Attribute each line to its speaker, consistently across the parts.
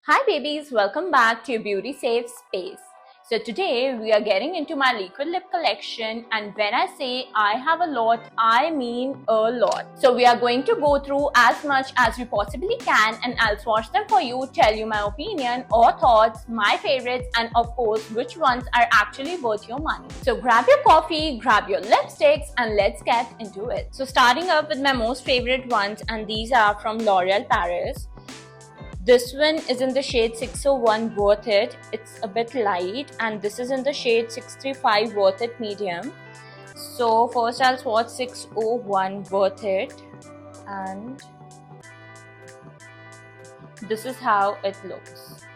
Speaker 1: Hi babies, welcome back to your beauty safe space. So today we are getting into my liquid lip collection, and when I say I have a lot, I mean a lot. So we are going to go through as much as we possibly can, and I'll swatch them for you, tell you my opinion or thoughts, my favorites, and of course which ones are actually worth your money. So grab your coffee, grab your lipsticks, and let's get into it. So starting up with my most favorite ones, and these are from L'Oreal Paris. This one is in the shade 601 Worth It. It's a bit light, and this is in the shade 635 Worth It Medium. So first I'll swatch 601 Worth It, and this is how it looks.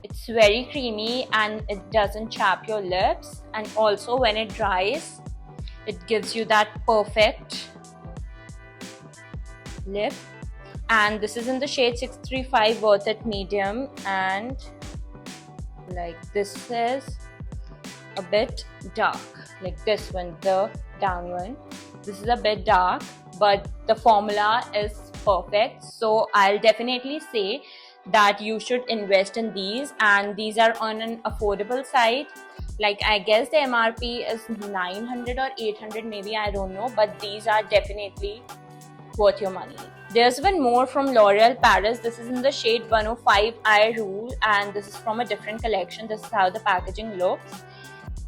Speaker 1: It's very creamy and it doesn't chap your lips, and also when it dries it gives you that perfect lip. And this is in the shade 635 Worth It Medium, and like this is a bit dark, like this one, the down one. This is a bit dark, but the formula is perfect, so I'll definitely say that you should invest in these, and these are on an affordable side. Like I guess the MRP is 900 or 800 maybe, I don't know, but these are definitely worth your money. There's one more from L'Oreal Paris. This is in the shade 105 I Rule, and this is from a different collection. This is how the packaging looks.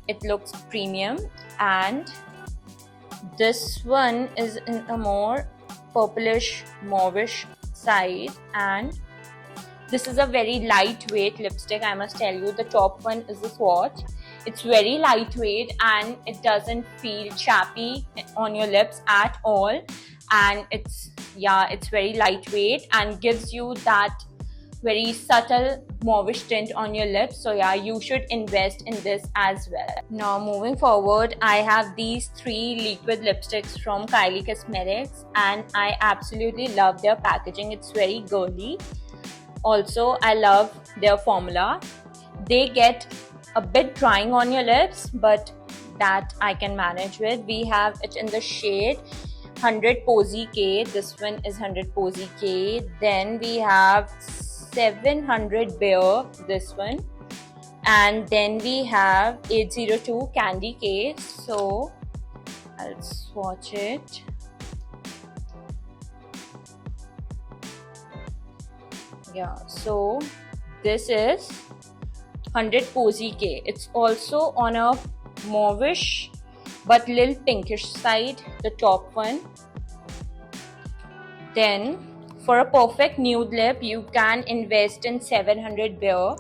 Speaker 1: It looks premium, and this one is in a more purplish mauvish side, and this is a very lightweight lipstick. I must tell you, the top one is the swatch. It's very lightweight and it doesn't feel chappy on your lips at all, and it's very lightweight and gives you that very subtle mauvish tint on your lips. So yeah, you should invest in this as well. Now moving forward, I have these three liquid lipsticks from Kylie Cosmetics, and I absolutely love their packaging. It's very girly. Also, I love their formula. They get a bit drying on your lips, but that I can manage with. We have it in the shade 100 Posy K. This one is 100 Posy K. Then we have 700 Bear, this one. And then we have 802 Candy K. So I'll swatch it. Yeah, so this is 100 Posy K. It's also on a mauvish but little pinkish side, the top one. Then for a perfect nude lip, you can invest in 700 Bear.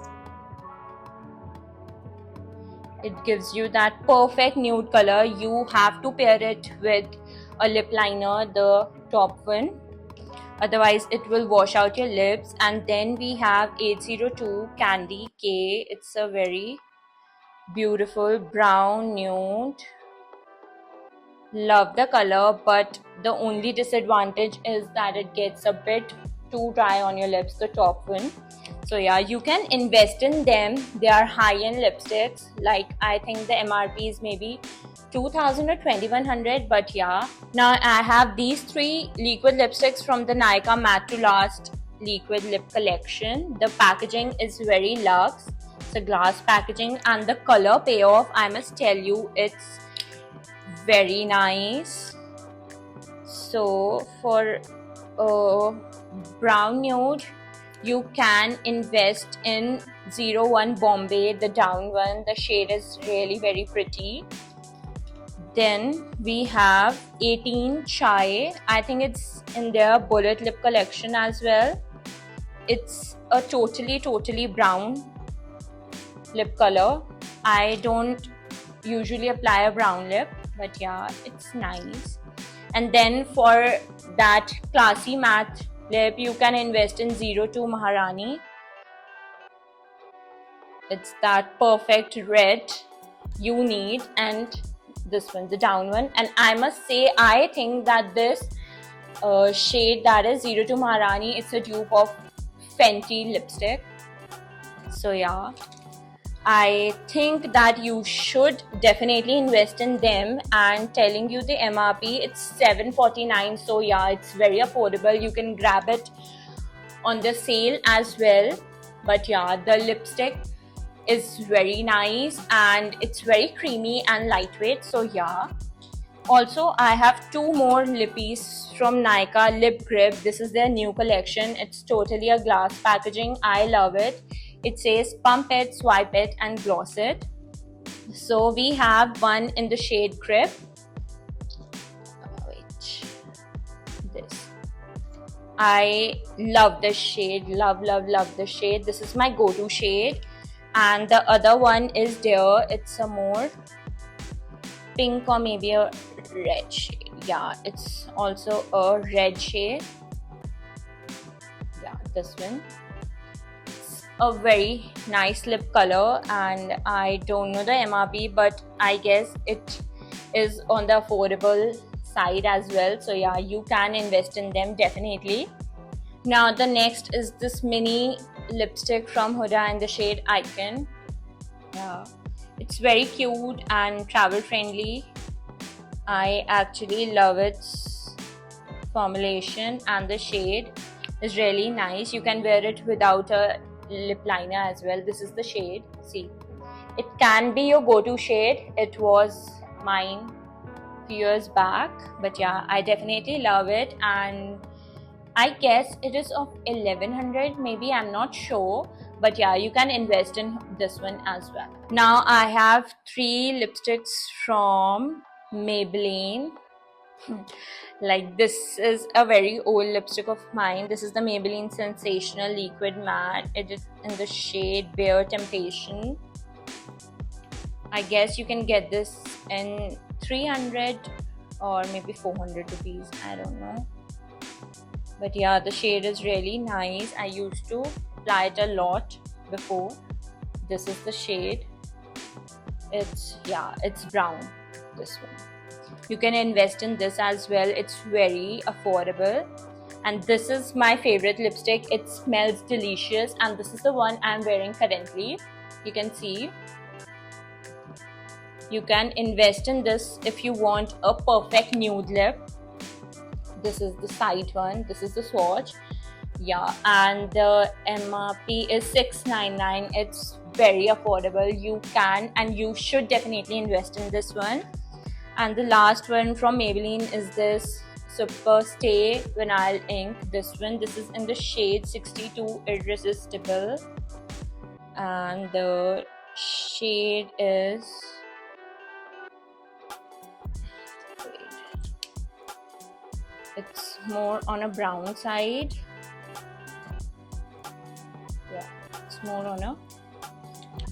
Speaker 1: It gives you that perfect nude color. You have to pair it with a lip liner, the top one. Otherwise it will wash out your lips. And then we have 802 Candy K. It's a very beautiful brown nude. Love the color, but the only disadvantage is that it gets a bit too dry on your lips, the top one. So yeah, you can invest in them. They are high-end lipsticks. Like I think the MRP is maybe 2000 or 2100, but yeah. Now I have these three liquid lipsticks from the Nykaa Matte to Last liquid lip collection. The packaging is very luxe. It's a glass packaging, and the color payoff, I must tell you, it's very nice. So for brown nude, you can invest in 01 Bombay, the down one. The shade is really very pretty. Then we have 18 Chai. I think it's in their bullet lip collection as well. It's a totally brown lip color. I don't usually apply a brown lip, but yeah, it's nice. And then for that classy matte lip, you can invest in 02 Maharani. It's that perfect red you need, and this one, the down one. And I must say, I think that this shade, that is 02 Maharani, it's a dupe of Fenty lipstick. So yeah, I think that you should definitely invest in them. And telling you the MRP, it's $749. So yeah, it's very affordable. You can grab it on the sale as well. But yeah, the lipstick is very nice and it's very creamy and lightweight. So yeah. Also, I have two more lippies from Nykaa Lip Grip. This is their new collection. It's totally a glass packaging. I love it. It says pump it, swipe it, and gloss it. So we have one in the shade Grip. This. I love this shade. Love this shade. This is my go-to shade. And the other one is Dear. It's a more pink or maybe a red shade. Yeah, it's also a red shade. Yeah, this one. It's a very nice lip color and I don't know the MRP, but I guess it is on the affordable side as well. So yeah, you can invest in them definitely. Now the next is this mini lipstick from Huda in the shade Icon. Yeah, it's very cute and travel friendly. I actually love its formulation and the shade is really nice. You can wear it without a lip liner as well. This is the shade. See, it can be your go-to shade. It was mine a few years back, but yeah, I definitely love it and I guess it is of 1100 maybe, I'm not sure, but yeah, you can invest in this one as well. Now I have three lipsticks from Maybelline. Like this is a very old lipstick of mine. This is the Maybelline Sensational Liquid Matte. It is in the shade Bare Temptation. I guess you can get this in 300 or maybe 400 rupees, I don't know. But yeah, the shade is really nice. I used to apply it a lot before. This is the shade. It's brown, this one. You can invest in this as well. It's very affordable. And this is my favorite lipstick. It smells delicious and this is the one I'm wearing currently. You can see. You can invest in this if you want a perfect nude lip. This is the side one. This is the swatch. Yeah, and the MRP is $6.99. It's very affordable. You can and you should definitely invest in this one. And the last one from Maybelline is this Super Stay Vinyl Ink. This one. This is in the shade 62 Irresistible. And the shade is... it's more on a brown side. Yeah, it's more on a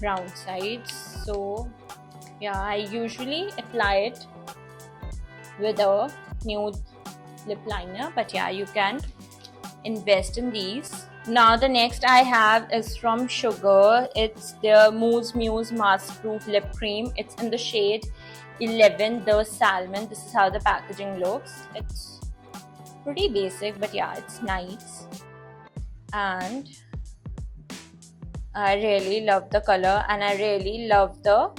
Speaker 1: brown side. So yeah, I usually apply it with a nude lip liner, but yeah, you can invest in these. Now the next I have is from Sugar. It's their Mousse Muse Mask Proof Lip Cream. It's in the shade 11, the Salmon. This is how the packaging looks. It's pretty basic, but yeah, it's nice and I really love the color and I really love the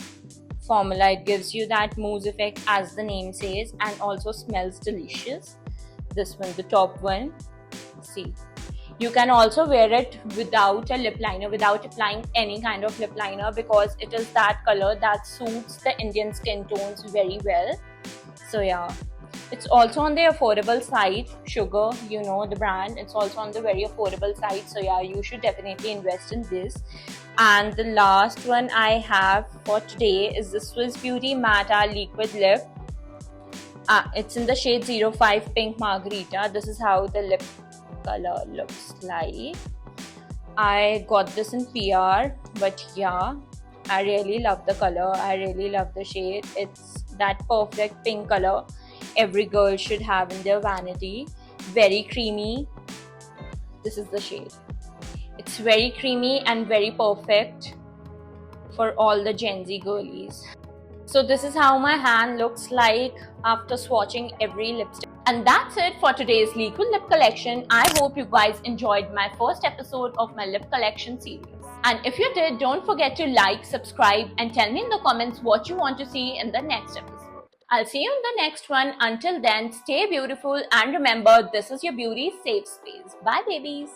Speaker 1: formula. It gives you that mousse effect as the name says and also smells delicious. This one, the top one, see, you can also wear it without a lip liner, without applying any kind of lip liner, because it is that color that suits the Indian skin tones very well. So yeah, it's also on the affordable side. Sugar, you know the brand, it's also on the very affordable side. So yeah, you should definitely invest in this. And the last one I have for today is the Swiss Beauty Matte Liquid Lip. It's in the shade 05 Pink Margarita. This is how the lip color looks like. I got this in PR, but yeah, I really love the color. I really love the shade. It's that perfect pink color every girl should have in their vanity. Very creamy. This is the shade. It's very creamy and very perfect for all the Gen Z girlies. So this is how my hand looks like after swatching every lipstick. And that's it for today's liquid lip collection. I hope you guys enjoyed my first episode of my lip collection series. And if you did, don't forget to like, subscribe and tell me in the comments what you want to see in the next episode. I'll see you in the next one. Until then, stay beautiful and remember, this is your beauty safe space. Bye babies.